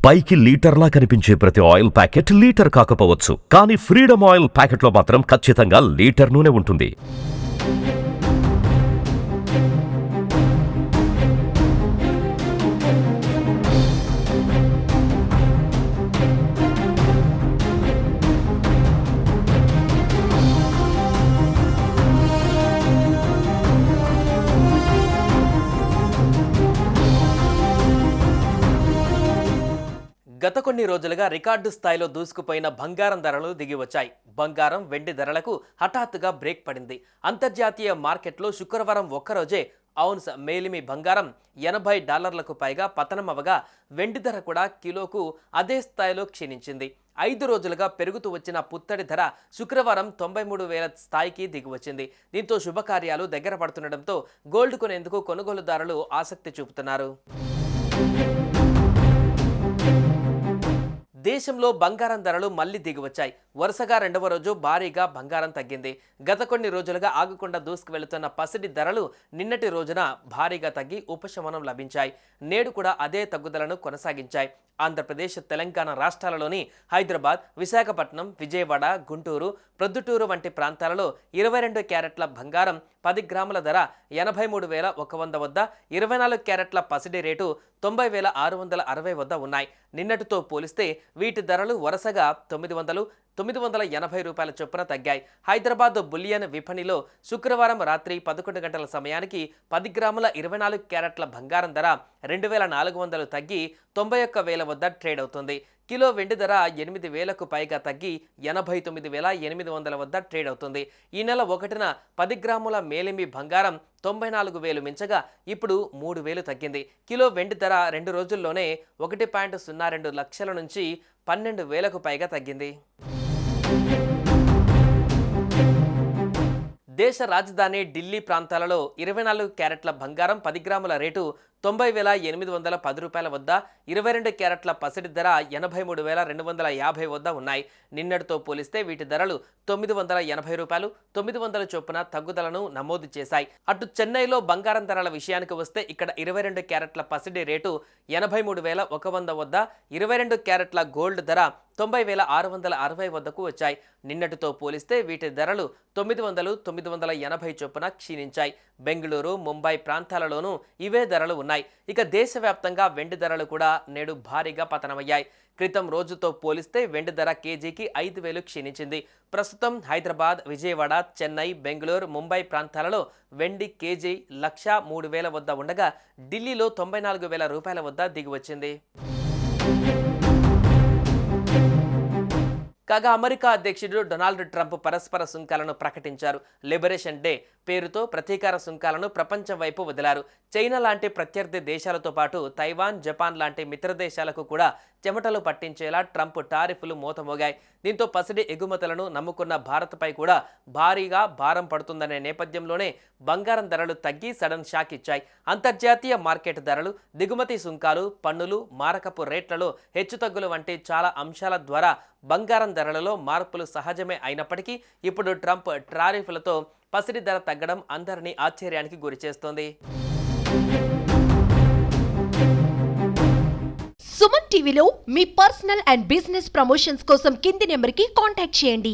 పైకి లీటర్లా కనిపించే ప్రతి ఆయిల్ ప్యాకెట్ లీటర్ కాకపోవచ్చు, కానీ ఫ్రీడమ్ ఆయిల్ ప్యాకెట్లో మాత్రం ఖచ్చితంగా లీటర్ నూనె ఉంటుంది. గత కొన్ని రోజులుగా రికార్డు స్థాయిలో దూసుకుపోయిన బంగారం ధరలు దిగివచ్చాయి. బంగారం, వెండి ధరలకు హఠాత్తుగా బ్రేక్ పడింది. అంతర్జాతీయ మార్కెట్లో శుక్రవారం ఒక్కరోజే ఔన్స్ మేలిమి బంగారం $80 పైగా పతనమవగా, వెండి ధర కూడా కిలోకు అదే స్థాయిలో క్షీణించింది. 5 రోజులుగా పెరుగుతూ వచ్చిన పుత్తడి ధర శుక్రవారం 93,000 స్థాయికి దిగివచ్చింది. దీంతో శుభకార్యాలు దగ్గర పడుతుండటంతో గోల్డ్ కొనేందుకు కొనుగోలుదారులు ఆసక్తి చూపుతున్నారు. దేశంలో బంగారం ధరలు మళ్లీ దిగివచ్చాయి. వరుసగా 2వ రోజు భారీగా బంగారం తగ్గింది. గత కొన్ని రోజులుగా ఆగకుండా దూసుకు వెళుతున్న పసిడి ధరలు నిన్నటి రోజున భారీగా తగ్గి ఉపశమనం లభించాయి. నేడు కూడా అదే తగ్గుదలను కొనసాగించాయి. ఆంధ్రప్రదేశ్, తెలంగాణ రాష్ట్రాలలోని హైదరాబాద్, విశాఖపట్నం, విజయవాడ, గుంటూరు, ప్రొద్దుటూరు వంటి ప్రాంతాలలో 22 క్యారెట్ల బంగారం 10 గ్రాముల ధర 83,100 వద్ద, 24 క్యారెట్ల పసిడి రేటు 90,660 వద్ద ఉన్నాయి. నిన్నటితో పోలిస్తే వీటి ధరలు వరుసగా 900, 980 రూపాయల చొప్పున తగ్గాయి. హైదరాబాద్ బులియన్ విపణిలో శుక్రవారం రాత్రి 11 గంటల సమయానికి 10 గ్రాముల 24 క్యారెట్ల బంగారం ధర 2,400 తగ్గి 91,000 వద్ద ట్రేడ్ అవుతుంది. కిలో వెండి ధర 8,000కు పైగా తగ్గి 89,800 వద్ద ట్రేడ్ అవుతుంది. ఈ నెల 1న 10 గ్రాముల మేలిమి బంగారం 94,000 మించగా ఇప్పుడు 3,000 తగ్గింది. కిలో వెండి ధర 2 రోజుల్లోనే 1.02 లక్షల నుంచి 12,000కు పైగా తగ్గింది. దేశ రాజధాని ఢిల్లీ ప్రాంతాలలో 24 క్యారెట్ల బంగారం 10 గ్రాముల రేటు 90,810 రూపాయల వద్ద, 22 క్యారెట్ల పసిడి ధర 83,250 వద్ద ఉన్నాయి. నిన్నటితో పోలిస్తే వీటి ధరలు 980 రూపాయలు, 900 చొప్పున తగ్గుదలను నమోదు చేశాయి. అటు చెన్నైలో బంగారం ధరల విషయానికి వస్తే ఇక్కడ 22 క్యారెట్ల పసిడి రేటు 83,100 వద్ద, 22 క్యారెట్ల గోల్డ్ ధర 90,660 వద్దకు వచ్చాయి. నిన్నటితో పోలిస్తే వీటి ధరలు 900, 980 చొప్పున క్షీణించాయి. బెంగళూరు, ముంబై ప్రాంతాలలోనూ ఇవే ధరలు ఉన్నాయి. ఇక దేశవ్యాప్తంగా వెండి ధరలు కూడా నేడు భారీగా పతనమయ్యాయి. క్రితం రోజుతో పోలిస్తే వెండి ధర కేజీకి 5,000 క్షీణించింది. ప్రస్తుతం హైదరాబాద్, విజయవాడ, చెన్నై, బెంగళూరు, ముంబై ప్రాంతాలలో వెండి కేజీ 103,000 వద్ద ఉండగా, ఢిల్లీలో 94,000 రూపాయల వద్ద దిగివచ్చింది. కాగా అమెరికా అధ్యక్షుడు డొనాల్డ్ ట్రంప్ పరస్పర సుంకాలను ప్రకటించారు. లిబరేషన్ డే పేరుతో ప్రతీకార సుంకాలను ప్రపంచం వైపు వదిలారు. చైనా లాంటి ప్రత్యర్థి దేశాలతో పాటు తైవాన్, జపాన్ లాంటి మిత్ర దేశాలకు కూడా చెమటలు పట్టించేలా ట్రంప్ టారిఫ్లు మోతమోగాయి. దీంతో పసిడి ఎగుమతులను నమ్ముకున్న భారత్పై కూడా భారీగా భారం పడుతుందనే నేపథ్యంలోనే బంగారం ధరలు తగ్గి సడన్ షాక్ ఇచ్చాయి. అంతర్జాతీయ మార్కెట్ ధరలు, దిగుమతి సుంకాలు, పన్నులు, మారకపు రేట్లలో హెచ్చుతగ్గులు వంటి చాలా అంశాల ద్వారా బంగారం ధరలలో మార్పులు సహజమే అయినప్పటికీ ఇప్పుడు ట్రంప్ టారిఫ్లతో పసిడి ధర తగ్గడం అందరినీ ఆశ్చర్యానికి గురిచేస్తోంది. సుమన్ టీవీలో మీ పర్సనల్ అండ్ బిజినెస్ ప్రమోషన్స్ కోసం కింది నెంబర్కి కాంటాక్ట్ చేయండి.